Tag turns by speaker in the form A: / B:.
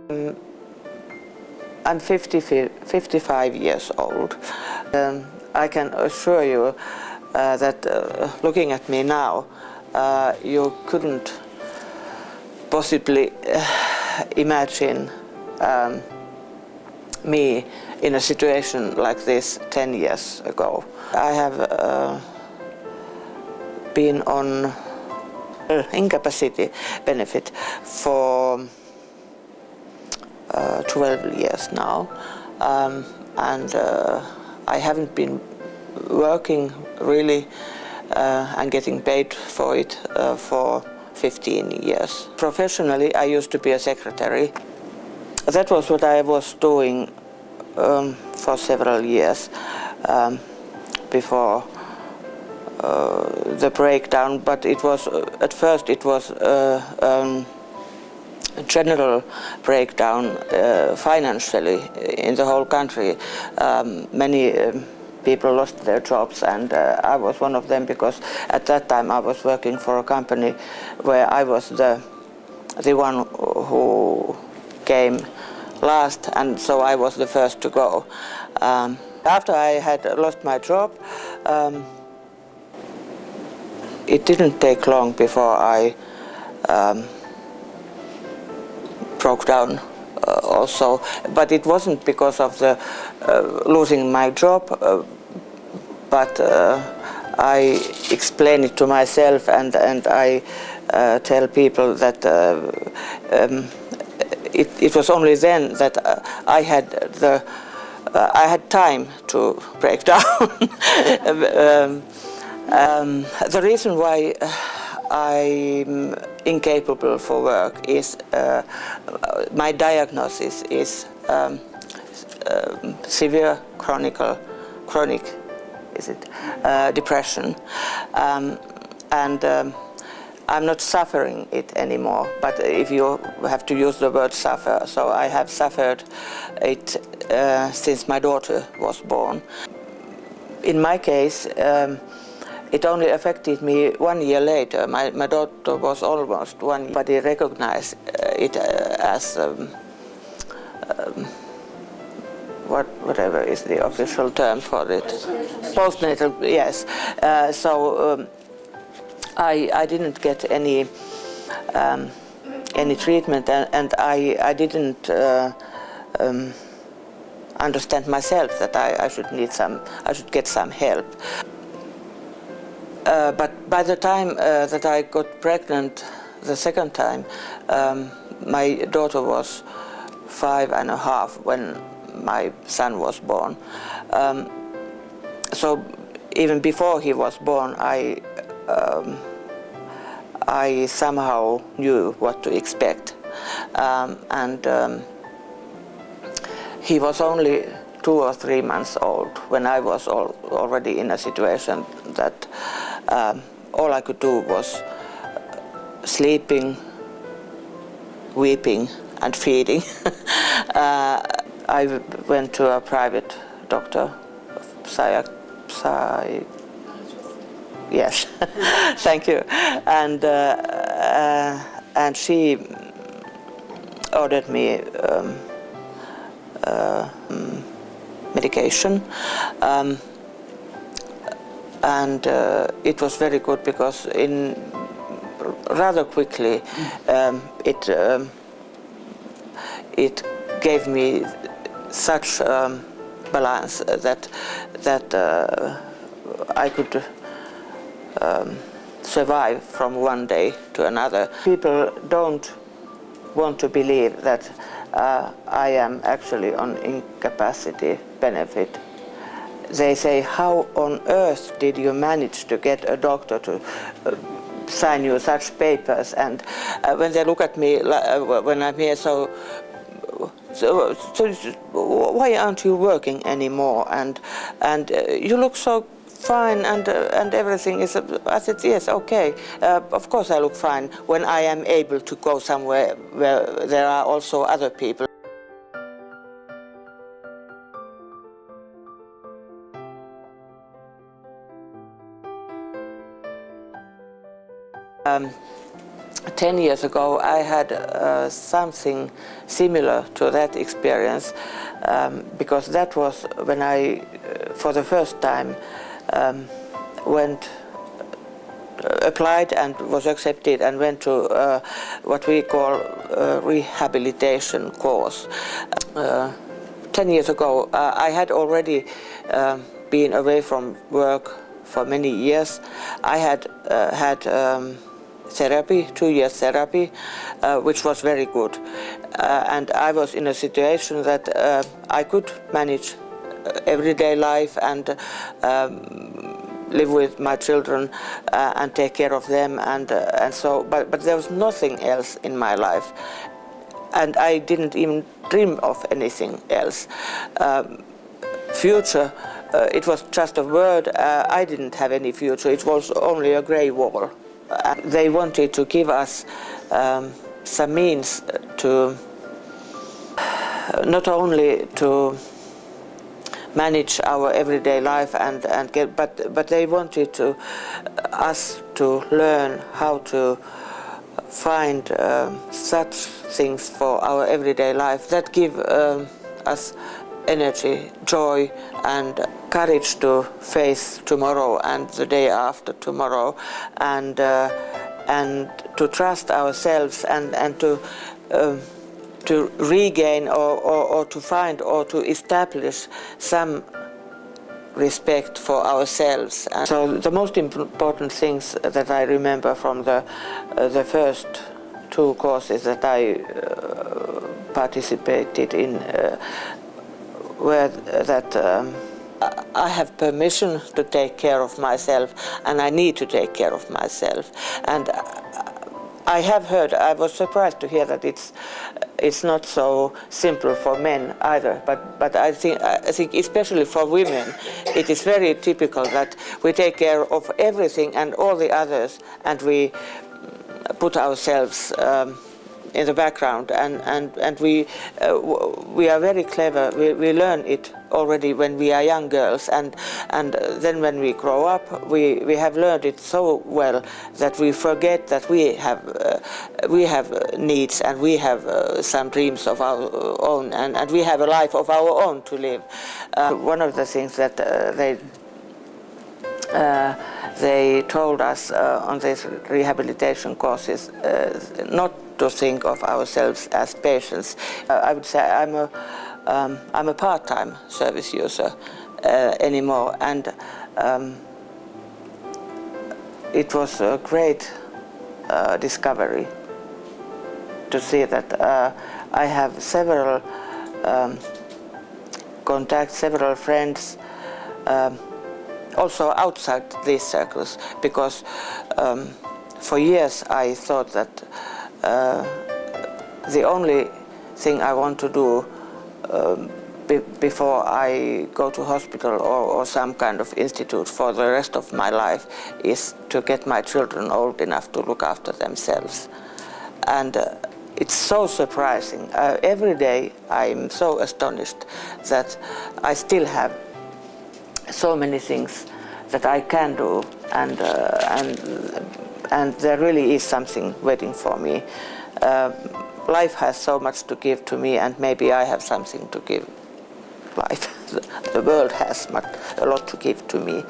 A: I'm 55 years old. I can assure you that looking at me now, you couldn't possibly imagine me in a situation like this 10 years ago. I have been on incapacity benefit for 12 years now, and I haven't been working really and getting paid for it for 15 years. Professionally, I used to be a secretary. That was what I was doing for several years before the breakdown, but it was at first it was a general breakdown financially in the whole country. Many people lost their jobs, and I was one of them, because at that time I was working for a company where I was the one who came last, and so I was the first to go. After I had lost my job, it didn't take long before I broke down also, but it wasn't because of the losing my job, but I explain it to myself, and I tell people that it was only then that I had time to break down. The reason why I'm incapable for work is my diagnosis is severe chronic depression, and I'm not suffering it anymore, but if you have to use the word suffer, so I have suffered it since my daughter was born. In my case, it only affected me 1 year later. My daughter was almost 1 year, but he recognized it as whatever is the official term for it. Post-natal, yes. So I didn't get any treatment, and I didn't understand myself that I should get some help. But by the time that I got pregnant the second time, my daughter was 5.5 when my son was born. So even before he was born, I somehow knew what to expect. And he was only 2 or 3 months old when I was already in a situation that all I could do was sleeping, weeping, and feeding. I went to a private doctor, yes, thank you, and she ordered me medication, and it was very good, because in rather quickly it gave me such balance that I could survive from one day to another. People don't want to believe that I am actually on incapacity benefit. They say, how on earth did you manage to get a doctor to sign you such papers? And when they look at me when I'm here, so why aren't you working anymore? And you look so fine, and everything is. I said, yes, okay. Of course I look fine when I am able to go somewhere where there are also other people. 10 years ago I had something similar to that experience, because that was when I, for the first time, applied and was accepted and went to what we call a rehabilitation course. 10 years ago I had already been away from work for many years. I had had therapy, 2 years therapy, which was very good. And I was in a situation that I could manage everyday life and live with my children and take care of them, and so. But there was nothing else in my life, and I didn't even dream of anything else. Future, it was just a word. I didn't have any future. It was only a grey wall. They wanted to give us some means to not only to manage our everyday life and get, but they wanted to us to learn how to find such things for our everyday life that give us energy, joy, and courage to face tomorrow and the day after tomorrow, and to trust ourselves and to regain or to find or to establish some respect for ourselves. And so the most important things that I remember from the first two courses that I participated in were that I have permission to take care of myself, and I need to take care of myself. And I have heard, I was surprised to hear that it's not so simple for men either, but I think especially for women it is very typical that we take care of everything and all the others, and we put ourselves in the background, and we are very clever. We learn it already when we are young girls, and then when we grow up we have learned it so well that we forget that we have needs, and we have some dreams of our own, and we have a life of our own to live. One of the things that they told us on these rehabilitation courses not to think of ourselves as patients. I would say I'm a part-time service user anymore, and it was a great discovery to see that I have several contacts, several friends, also outside these circles, because for years I thought that the only thing I want to do before I go to hospital or some kind of institute for the rest of my life is to get my children old enough to look after themselves. And it's so surprising. Every day I'm so astonished that I still have so many things that I can do, and there really is something waiting for me. Life has so much to give to me, and maybe I have something to give life. The world has a lot to give to me.